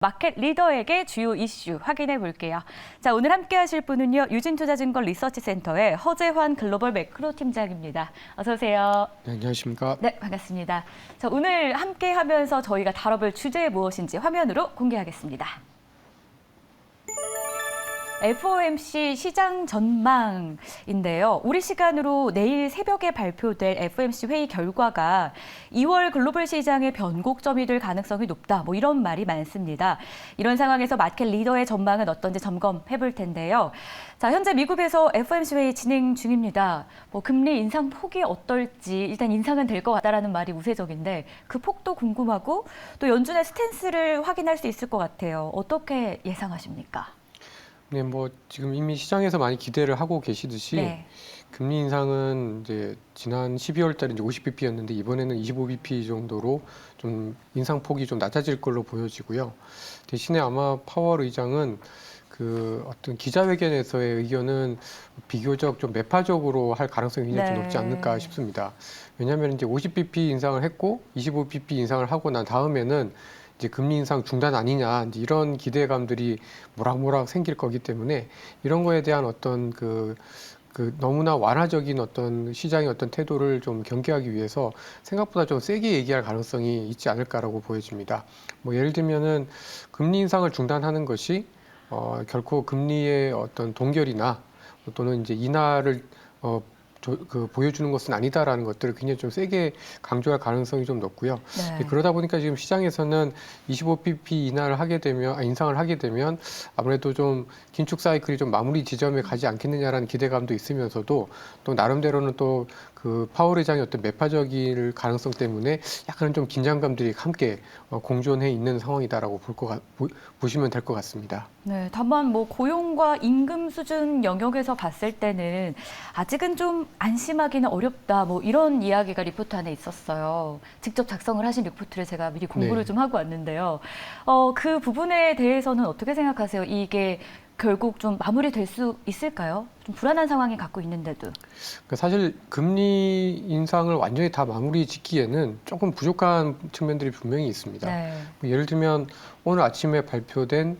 마켓 리더에게 주요 이슈 확인해 볼게요. 자, 오늘 함께 하실 분은요. 유진투자증권 리서치센터의 허재환 글로벌 매크로 팀장입니다. 어서 오세요. 네, 안녕하십니까. 네, 반갑습니다. 자, 오늘 함께 하면서 저희가 다뤄볼 주제 무엇인지 화면으로 공개하겠습니다. FOMC 시장 전망인데요. 우리 시간으로 내일 새벽에 발표될 FOMC 회의 결과가 2월 글로벌 시장의 변곡점이 될 가능성이 높다. 이런 말이 많습니다. 이런 상황에서 마켓 리더의 전망은 어떤지 점검해 볼 텐데요. 자, 현재 미국에서 FOMC 회의 진행 중입니다. 금리 인상 폭이 어떨지 일단 인상은 될 것 같다라는 말이 우세적인데 그 폭도 궁금하고 또 연준의 스탠스를 확인할 수 있을 것 같아요. 어떻게 예상하십니까? 네, 지금 이미 시장에서 많이 기대를 하고 계시듯이 네. 금리 인상은 이제 지난 12월 달에 이제 50bp였는데 이번에는 25bp 정도로 좀 인상 폭이 좀 낮아질 걸로 보여지고요. 대신에 아마 파월 의장은 그 어떤 기자회견에서의 의견은 비교적 좀 매파적으로 할 가능성이 굉장히 좀 높지 않을까 싶습니다. 왜냐하면 이제 50bp 인상을 했고 25bp 인상을 하고 난 다음에는 이제 금리 인상 중단 아니냐 이제 이런 기대감들이 모락모락 생길 거기 때문에 이런 거에 대한 어떤 그 너무나 완화적인 어떤 시장의 어떤 태도를 좀 경계하기 위해서 생각보다 좀 세게 얘기할 가능성이 있지 않을까라고 보여집니다. 예를 들면은 금리 인상을 중단하는 것이 결코 금리의 어떤 동결이나 또는 이제 인하를 보여주는 것은 아니다라는 것들을 굉장히 좀 세게 강조할 가능성이 좀 높고요. 네. 그러다 보니까 지금 시장에서는 25bp 인상을 하게 되면 아무래도 좀 긴축 사이클이 좀 마무리 지점에 가지 않겠느냐라는 기대감도 있으면서도 또 나름대로는 또 그 파월 의장의 어떤 매파적일 가능성 때문에 약간 좀 긴장감들이 함께 공존해 있는 상황이다라고 보시면 될 것 같습니다. 네, 다만 고용과 임금 수준 영역에서 봤을 때는 아직은 좀 안심하기는 어렵다. 이런 이야기가 리포트 안에 있었어요. 직접 작성을 하신 리포트를 제가 미리 공부를 네. 좀 하고 왔는데요. 그 부분에 대해서는 어떻게 생각하세요? 이게 결국 좀 마무리될 수 있을까요? 좀 불안한 상황이 갖고 있는데도. 사실 금리 인상을 완전히 다 마무리 짓기에는 조금 부족한 측면들이 분명히 있습니다. 네. 예를 들면 오늘 아침에 발표된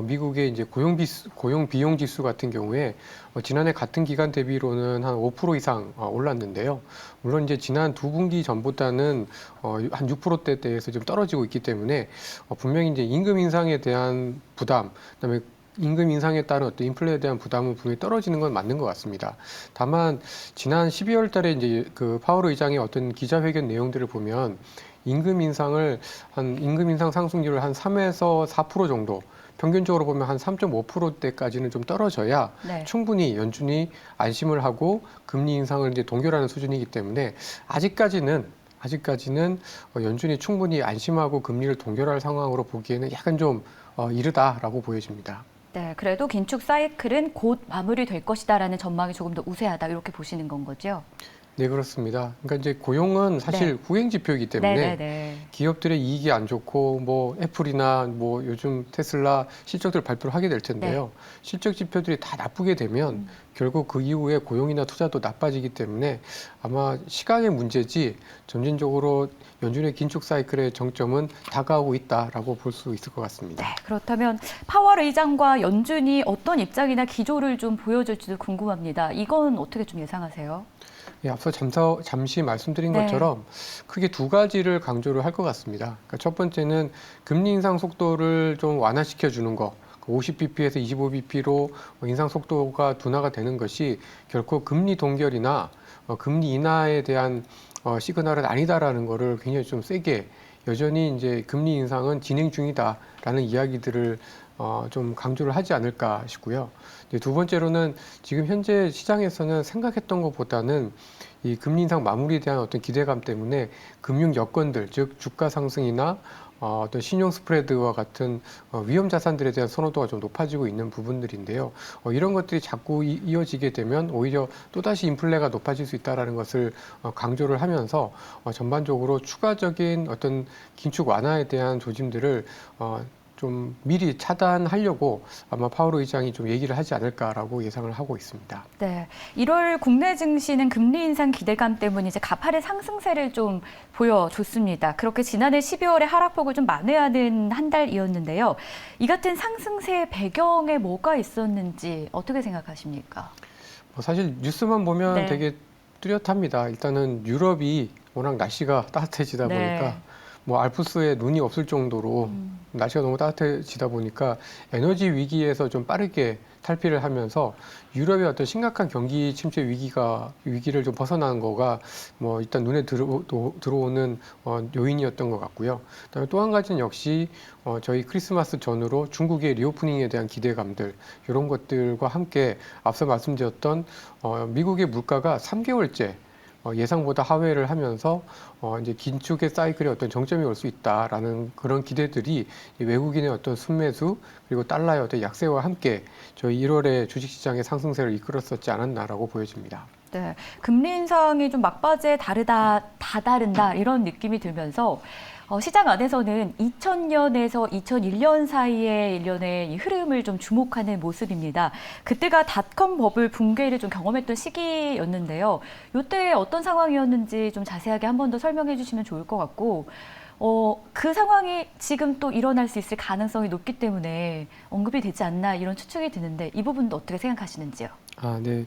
미국의 이제 고용 비용 지수 같은 경우에 지난해 같은 기간 대비로는 한 5% 이상 올랐는데요. 물론 이제 지난 두 분기 전보다는 한 6%대에서 좀 떨어지고 있기 때문에 분명히 이제 임금 인상에 대한 부담, 그다음에 임금 인상에 따른 어떤 인플레에 대한 부담은 분명히 떨어지는 건 맞는 것 같습니다. 다만 지난 12월 달에 이제 그 파월 의장의 어떤 기자회견 내용들을 보면 임금 인상 상승률을 한 3에서 4% 정도, 평균적으로 보면 한 3.5%대까지는 좀 떨어져야 네. 충분히 연준이 안심을 하고 금리 인상을 이제 동결하는 수준이기 때문에 아직까지는 연준이 충분히 안심하고 금리를 동결할 상황으로 보기에는 약간 좀 이르다라고 보여집니다. 네, 그래도 긴축 사이클은 곧 마무리될 것이다라는 전망이 조금 더 우세하다 이렇게 보시는 건 거죠? 네, 그렇습니다. 그러니까 이제 고용은 사실 후행 지표이기 때문에 기업들의 이익이 안 좋고 애플이나 요즘 테슬라 실적들 발표를 하게 될 텐데요. 실적 지표들이 다 나쁘게 되면 결국 그 이후에 고용이나 투자도 나빠지기 때문에 아마 시간의 문제지 점진적으로 연준의 긴축 사이클의 정점은 다가오고 있다라고 볼 수 있을 것 같습니다. 네, 그렇다면 파월 의장과 연준이 어떤 입장이나 기조를 좀 보여줄지도 궁금합니다. 이건 어떻게 좀 예상하세요? 예, 앞서 잠시 말씀드린 것처럼 크게 두 가지를 강조를 할 것 같습니다. 그러니까 첫 번째는 금리 인상 속도를 좀 완화시켜 주는 거. 50bp에서 25bp로 인상 속도가 둔화가 되는 것이 결코 금리 동결이나 금리 인하에 대한 시그널은 아니다라는 거를 굉장히 좀 세게 여전히 이제 금리 인상은 진행 중이다라는 이야기들을 좀 강조를 하지 않을까 싶고요. 두 번째로는 지금 현재 시장에서는 생각했던 것보다는 이 금리 인상 마무리에 대한 어떤 기대감 때문에 금융 여건들, 즉 주가 상승이나 어떤 신용 스프레드와 같은 위험 자산들에 대한 선호도가 좀 높아지고 있는 부분들인데요. 이런 것들이 자꾸 이어지게 되면 오히려 또다시 인플레가 높아질 수 있다는 것을 강조를 하면서 전반적으로 추가적인 어떤 긴축 완화에 대한 조짐들을 좀 미리 차단하려고 아마 파월 의장이 좀 얘기를 하지 않을까라고 예상을 하고 있습니다. 네, 1월 국내 증시는 금리 인상 기대감 때문에 이제 가파른 상승세를 좀 보여줬습니다. 그렇게 지난해 12월에 하락폭을 좀 만회하는 한 달이었는데요. 이 같은 상승세의 배경에 뭐가 있었는지 어떻게 생각하십니까? 사실 뉴스만 보면 네. 되게 뚜렷합니다. 일단은 유럽이 워낙 날씨가 따뜻해지다 네. 보니까 뭐 알프스에 눈이 없을 정도로 날씨가 너무 따뜻해지다 보니까 에너지 위기에서 좀 빠르게 탈피를 하면서 유럽의 어떤 심각한 경기 침체 위기를 좀 벗어나는 거가 뭐 일단 눈에 들어오는 요인이었던 것 같고요. 그다음에 또 한 가지는 역시 저희 크리스마스 전후로 중국의 리오프닝에 대한 기대감들 이런 것들과 함께 앞서 말씀드렸던 미국의 물가가 3개월째 예상보다 하회를 하면서 이제 긴축의 사이클에 어떤 정점이 올 수 있다라는 그런 기대들이 외국인의 어떤 순매수 그리고 달러의 어떤 약세와 함께 저희 1월에 주식시장의 상승세를 이끌었었지 않았나라고 보여집니다. 네, 금리 인상이 좀 막바지에 다다른다 이런 느낌이 들면서 시장 안에서는 2000년에서 2001년 사이의 일련의 이 흐름을 좀 주목하는 모습입니다. 그때가 닷컴 버블 붕괴를 좀 경험했던 시기였는데요. 이때 어떤 상황이었는지 좀 자세하게 한 번 더 설명해 주시면 좋을 것 같고 그 상황이 지금 또 일어날 수 있을 가능성이 높기 때문에 언급이 되지 않나 이런 추측이 드는데 이 부분도 어떻게 생각하시는지요? 아, 네.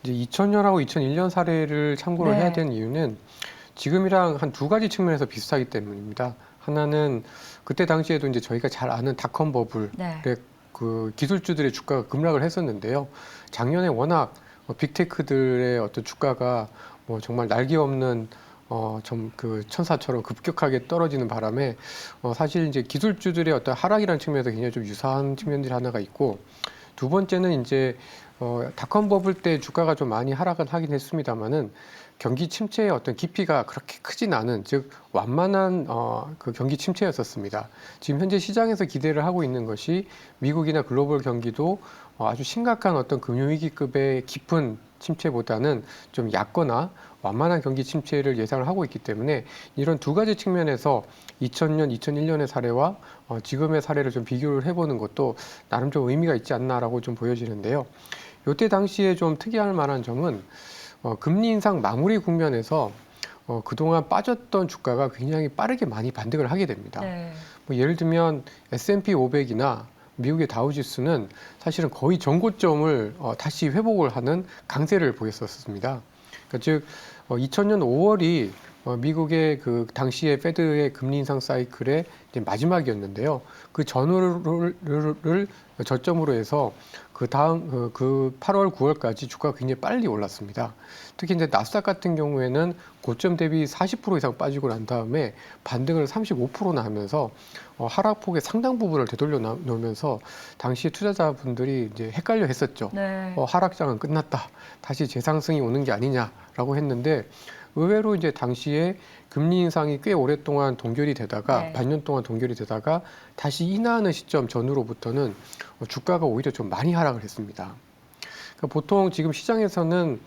이제 2000년하고 2001년 사례를 참고를 네. 해야 되는 이유는 지금이랑 한 두 가지 측면에서 비슷하기 때문입니다. 하나는 그때 당시에도 이제 저희가 잘 아는 닷컴 버블의 네. 그 기술주들의 주가가 급락을 했었는데요. 작년에 워낙 빅테크들의 어떤 주가가 뭐 정말 날개 없는 좀 그 천사처럼 급격하게 떨어지는 바람에 사실 이제 기술주들의 어떤 하락이라는 측면에서 굉장히 좀 유사한 측면들이 하나가 있고 두 번째는 이제 닷컴 버블 때 주가가 좀 많이 하락은 하긴 했습니다만은 경기 침체의 어떤 깊이가 그렇게 크진 않은 즉 완만한 그 경기 침체였었습니다. 지금 현재 시장에서 기대를 하고 있는 것이 미국이나 글로벌 경기도 아주 심각한 어떤 금융위기급의 깊은 침체보다는 좀 얕거나 완만한 경기 침체를 예상을 하고 있기 때문에 이런 두 가지 측면에서 2000년, 2001년의 사례와 지금의 사례를 좀 비교를 해보는 것도 나름 좀 의미가 있지 않나라고 좀 보여지는데요. 이때 당시에 좀 특이할 만한 점은 금리 인상 마무리 국면에서 그동안 빠졌던 주가가 굉장히 빠르게 많이 반등을 하게 됩니다. 네. 뭐 예를 들면 S&P 500이나 미국의 다우지수는 사실은 거의 전고점을 다시 회복을 하는 강세를 보였었습니다. 그러니까 즉 2000년 5월이 미국의 그 당시의 페드의 금리 인상 사이클의 이제 마지막이었는데요. 그 전후를 저점으로 해서 그 다음 그 8월, 9월까지 주가가 굉장히 빨리 올랐습니다. 특히 이제 나스닥 같은 경우에는 고점 대비 40% 이상 빠지고 난 다음에 반등을 35%나 하면서 하락폭의 상당 부분을 되돌려 놓으면서 당시 투자자분들이 이제 헷갈려 했었죠. 네. 하락장은 끝났다. 다시 재상승이 오는 게 아니냐라고 했는데 의외로 이제 당시에 금리 인상이 꽤 오랫동안 동결이 되다가 네. 반년 동안 동결이 되다가 다시 인하하는 시점 전후로부터는 주가가 오히려 좀 많이 하락을 했습니다. 그러니까 보통 지금 시장에서는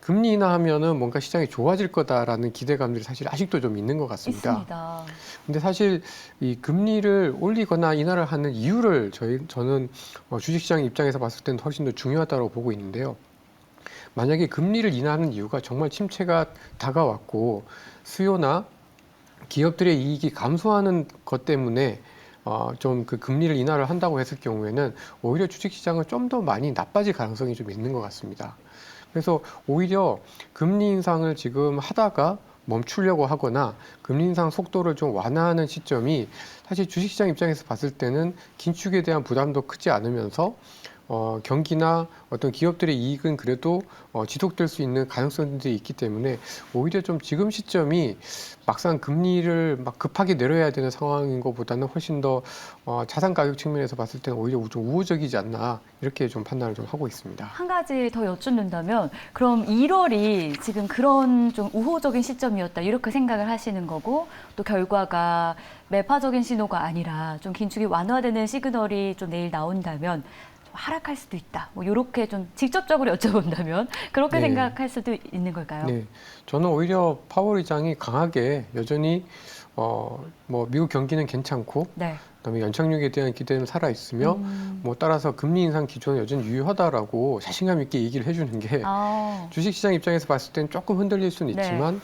금리 인하하면은 뭔가 시장이 좋아질 거다라는 기대감들이 사실 아직도 좀 있는 것 같습니다. 있습니다. 근데 사실 이 금리를 올리거나 인하를 하는 이유를 저는 주식시장 입장에서 봤을 때는 훨씬 더 중요하다고 보고 있는데요. 만약에 금리를 인하하는 이유가 정말 침체가 다가왔고 수요나 기업들의 이익이 감소하는 것 때문에 좀 그 금리를 인하를 한다고 했을 경우에는 오히려 주식시장은 좀 더 많이 나빠질 가능성이 좀 있는 것 같습니다. 그래서 오히려 금리 인상을 지금 하다가 멈추려고 하거나 금리 인상 속도를 좀 완화하는 시점이 사실 주식시장 입장에서 봤을 때는 긴축에 대한 부담도 크지 않으면서 경기나 어떤 기업들의 이익은 그래도 지속될 수 있는 가능성들이 있기 때문에 오히려 좀 지금 시점이 막상 금리를 막 급하게 내려야 되는 상황인 것보다는 훨씬 더 자산 가격 측면에서 봤을 때는 오히려 좀 우호적이지 않나 이렇게 좀 판단을 좀 하고 있습니다. 한 가지 더 여쭙는다면 그럼 1월이 지금 그런 좀 우호적인 시점이었다 이렇게 생각을 하시는 거고 또 결과가 매파적인 신호가 아니라 좀 긴축이 완화되는 시그널이 좀 내일 나온다면 좀 하락할 수도 있다. 뭐 이렇게 좀 직접적으로 여쭤본다면 그렇게 네. 생각할 수도 있는 걸까요? 네, 저는 오히려 파월 의장이 강하게 여전히 뭐 미국 경기는 괜찮고 네. 그다음에 연착륙에 대한 기대는 살아 있으며 뭐 따라서 금리 인상 기조는 여전히 유효하다라고 자신감 있게 얘기를 해주는 게 아, 주식시장 입장에서 봤을 땐 조금 흔들릴 수는 네. 있지만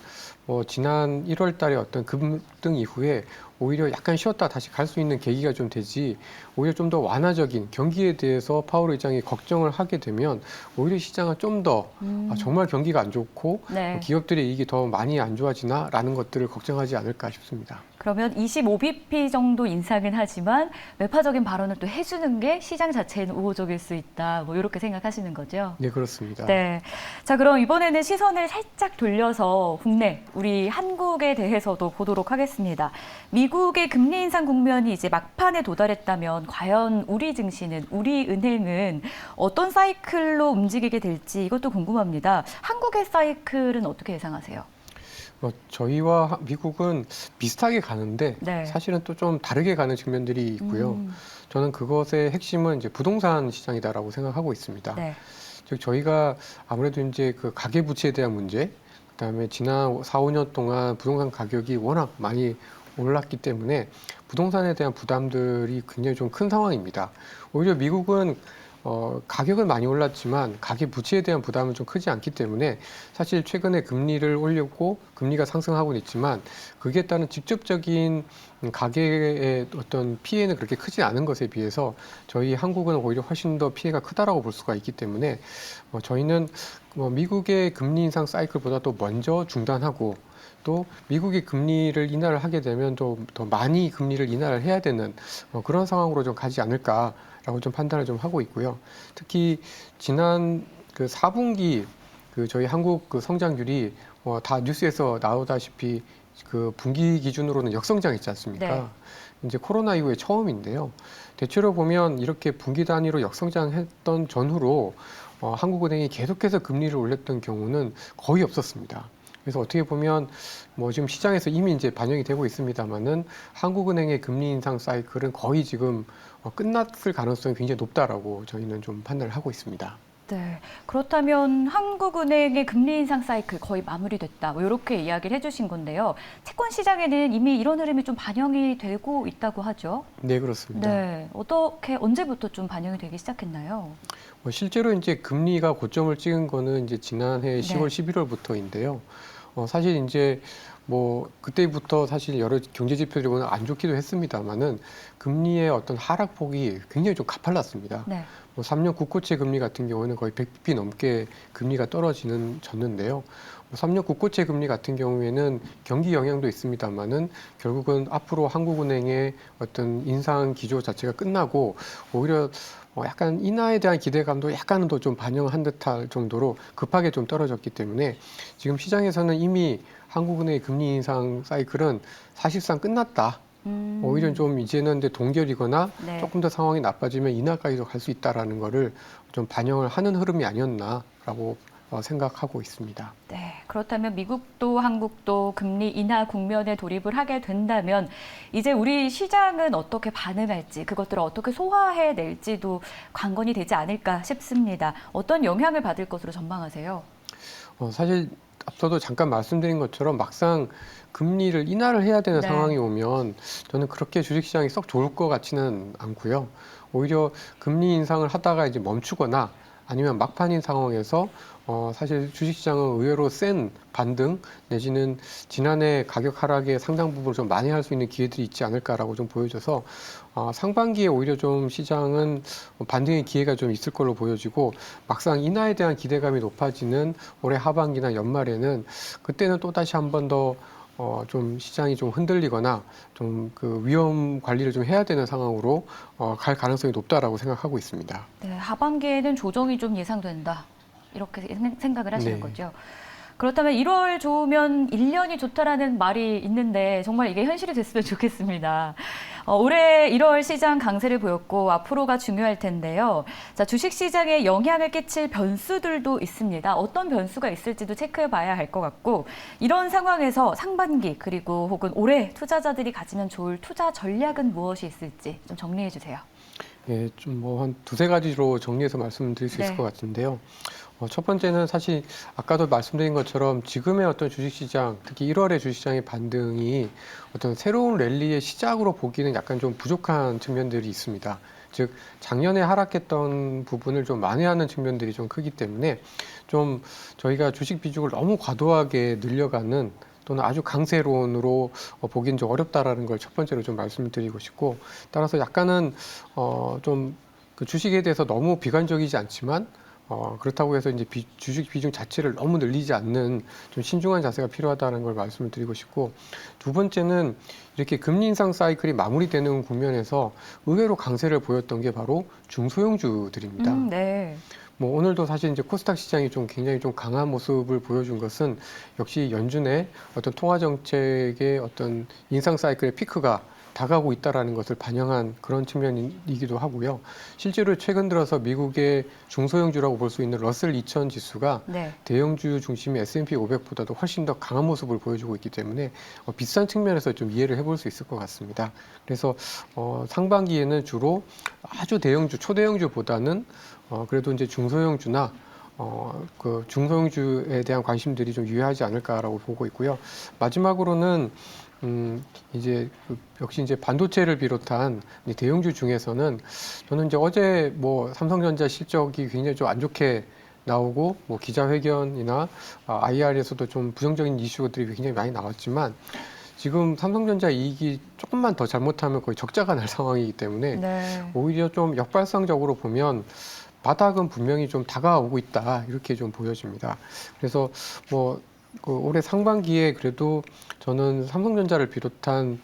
뭐 지난 1월 달에 어떤 급등 이후에 오히려 약간 쉬었다 다시 갈 수 있는 계기가 좀 되지 오히려 좀 더 완화적인 경기에 대해서 파월 의장이 걱정을 하게 되면 오히려 시장은 좀 더 정말 경기가 안 좋고 네. 기업들의 이익이 더 많이 안 좋아지나라는 것들을 걱정하지 않을까 싶습니다. 그러면 25bp 정도 인상은 하지만 매파적인 발언을 또 해주는 게 시장 자체는 우호적일 수 있다. 뭐 이렇게 생각하시는 거죠? 네, 그렇습니다. 네. 자, 그럼 이번에는 시선을 살짝 돌려서 국내, 우리 한국에 대해서도 보도록 하겠습니다. 미국의 금리 인상 국면이 이제 막판에 도달했다면 과연 우리 증시는, 우리 은행은 어떤 사이클로 움직이게 될지 이것도 궁금합니다. 한국의 사이클은 어떻게 예상하세요? 저희와 미국은 비슷하게 가는데 네. 사실은 또 좀 다르게 가는 측면들이 있고요. 저는 그것의 핵심은 이제 부동산 시장이다라고 생각하고 있습니다. 네. 즉 저희가 아무래도 이제 그 가계 부채에 대한 문제, 그다음에 지난 4, 5년 동안 부동산 가격이 워낙 많이 올랐기 때문에 부동산에 대한 부담들이 굉장히 좀 큰 상황입니다. 오히려 미국은 가격은 많이 올랐지만 가계 부채에 대한 부담은 좀 크지 않기 때문에 사실 최근에 금리를 올렸고 금리가 상승하고는 있지만 그에 따른 직접적인 가계의 어떤 피해는 그렇게 크지 않은 것에 비해서 저희 한국은 오히려 훨씬 더 피해가 크다라고 볼 수가 있기 때문에 저희는 미국의 금리 인상 사이클보다 도 먼저 중단하고 또 미국이 금리를 인하를 하게 되면 좀 더 많이 금리를 인하를 해야 되는 그런 상황으로 좀 가지 않을까라고 좀 판단을 좀 하고 있고요. 특히 지난 그 4분기 그 저희 한국 그 성장률이 다 뉴스에서 나오다시피 그 분기 기준으로는 역성장했지 않습니까? 네. 이제 코로나 이후에 처음인데요. 대체로 보면 이렇게 분기 단위로 역성장했던 전후로 한국은행이 계속해서 금리를 올렸던 경우는 거의 없었습니다. 그래서 어떻게 보면 뭐 지금 시장에서 이미 이제 반영이 되고 있습니다만은 한국은행의 금리 인상 사이클은 거의 지금 끝났을 가능성이 굉장히 높다라고 저희는 좀 판단을 하고 있습니다. 네. 그렇다면 한국은행의 금리 인상 사이클 거의 마무리됐다. 뭐 이렇게 이야기를 해주신 건데요. 채권 시장에는 이미 이런 흐름이 좀 반영이 되고 있다고 하죠. 네, 그렇습니다. 네. 어떻게 언제부터 좀 반영이 되기 시작했나요? 실제로 이제 금리가 고점을 찍은 거는 이제 지난해 10월, 11월부터인데요. 사실 이제 뭐 그때부터 사실 여러 경제 지표들이 보면 안 좋기도 했습니다만은 금리의 어떤 하락폭이 굉장히 좀 가팔랐습니다. 네. 뭐 3년 국고채 금리 같은 경우는 거의 100bp 넘게 금리가 떨어졌는데요. 3년 국고채 금리 같은 경우에는 경기 영향도 있습니다만은 결국은 앞으로 한국은행의 어떤 인상 기조 자체가 끝나고 오히려 약간 인하에 대한 기대감도 약간은 더 좀 반영한 듯할 정도로 급하게 좀 떨어졌기 때문에 지금 시장에서는 이미 한국은행의 금리 인상 사이클은 사실상 끝났다. 오히려 좀 이제는 동결이거나 네. 조금 더 상황이 나빠지면 인하까지도 갈 수 있다라는 거를 좀 반영을 하는 흐름이 아니었나라고 생각하고 있습니다. 네. 그렇다면 미국도 한국도 금리 인하 국면에 돌입을 하게 된다면 이제 우리 시장은 어떻게 반응할지 그것들을 어떻게 소화해낼지도 관건이 되지 않을까 싶습니다. 어떤 영향을 받을 것으로 전망하세요? 사실 앞서도 잠깐 말씀드린 것처럼 막상 금리를 인하를 해야 되는 네. 상황이 오면 저는 그렇게 주식시장이 썩 좋을 것 같지는 않고요. 오히려 금리 인상을 하다가 이제 멈추거나 아니면 막판인 상황에서 사실 주식시장은 의외로 센 반등 내지는 지난해 가격 하락의 상당 부분을 좀 많이 할 수 있는 기회들이 있지 않을까라고 좀 보여져서 상반기에 오히려 좀 시장은 반등의 기회가 좀 있을 걸로 보여지고 막상 인하에 대한 기대감이 높아지는 올해 하반기나 연말에는 그때는 또 다시 한 번 더 좀 시장이 좀 흔들리거나 좀 그 위험 관리를 좀 해야 되는 상황으로 갈 가능성이 높다라고 생각하고 있습니다. 네, 하반기에는 조정이 좀 예상된다. 이렇게 생각을 하시는 네. 거죠. 그렇다면 1월 좋으면 1년이 좋다라는 말이 있는데 정말 이게 현실이 됐으면 좋겠습니다. 올해 1월 시장 강세를 보였고 앞으로가 중요할 텐데요. 자, 주식시장에 영향을 끼칠 변수들도 있습니다. 어떤 변수가 있을지도 체크해 봐야 할 것 같고 이런 상황에서 상반기 그리고 혹은 올해 투자자들이 가지면 좋을 투자 전략은 무엇이 있을지 좀 정리해 주세요. 예, 좀 뭐 한 두세 가지로 정리해서 말씀드릴 수 있을 네. 것 같은데요. 첫 번째는 사실 아까도 말씀드린 것처럼 지금의 어떤 주식시장, 특히 1월의 주식시장의 반등이 어떤 새로운 랠리의 시작으로 보기는 약간 좀 부족한 측면들이 있습니다. 즉 작년에 하락했던 부분을 좀 만회하는 측면들이 좀 크기 때문에 좀 저희가 주식 비중을 너무 과도하게 늘려가는 또는 아주 강세론으로 보기는 좀 어렵다라는 걸 첫 번째로 좀 말씀을 드리고 싶고, 따라서 약간은 좀 그 주식에 대해서 너무 비관적이지 않지만 그렇다고 해서 이제 주식 비중 자체를 너무 늘리지 않는 좀 신중한 자세가 필요하다는 걸 말씀을 드리고 싶고, 두 번째는 이렇게 금리 인상 사이클이 마무리되는 국면에서 의외로 강세를 보였던 게 바로 중소형주들입니다. 네. 뭐 오늘도 사실 이제 코스닥 시장이 좀 굉장히 좀 강한 모습을 보여준 것은 역시 연준의 어떤 통화 정책의 어떤 인상 사이클의 피크가 다가오고 있다라는 것을 반영한 그런 측면이기도 하고요. 실제로 최근 들어서 미국의 중소형주라고 볼 수 있는 러셀 2000 지수가 네. 대형주 중심의 S&P 500보다도 훨씬 더 강한 모습을 보여주고 있기 때문에 비슷한 측면에서 좀 이해를 해볼 수 있을 것 같습니다. 그래서 상반기에는 주로 아주 대형주, 초대형주보다는 그래도 이제 중소형주나 그 중소형주에 대한 관심들이 좀 유효하지 않을까라고 보고 있고요. 마지막으로는 이제 역시 이제 반도체를 비롯한 이 대형주 중에서는 저는 이제 어제 뭐 삼성전자 실적이 굉장히 좀 안 좋게 나오고 뭐 기자회견이나 IR에서도 좀 부정적인 이슈들이 굉장히 많이 나왔지만 지금 삼성전자 이익이 조금만 더 잘못하면 거의 적자가 날 상황이기 때문에 네. 오히려 좀 역발상적으로 보면 바닥은 분명히 좀 다가오고 있다 이렇게 좀 보여집니다. 그래서 뭐 그 올해 상반기에 그래도 저는 삼성전자를 비롯한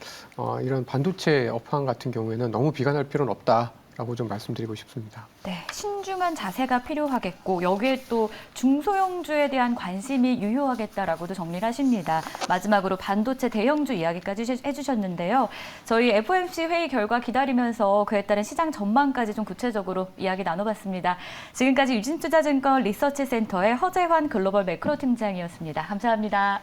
이런 반도체 업황 같은 경우에는 너무 비관할 필요는 없다라고 좀 말씀드리고 싶습니다. 네, 신중한 자세가 필요하겠고 여기에 또 중소형주에 대한 관심이 유효하겠다라고도 정리를 하십니다. 마지막으로 반도체 대형주 이야기까지 해주셨는데요. 저희 FOMC 회의 결과 기다리면서 그에 따른 시장 전망까지 좀 구체적으로 이야기 나눠봤습니다. 지금까지 유진투자증권 리서치센터의 허재환 글로벌 매크로 팀장이었습니다. 감사합니다.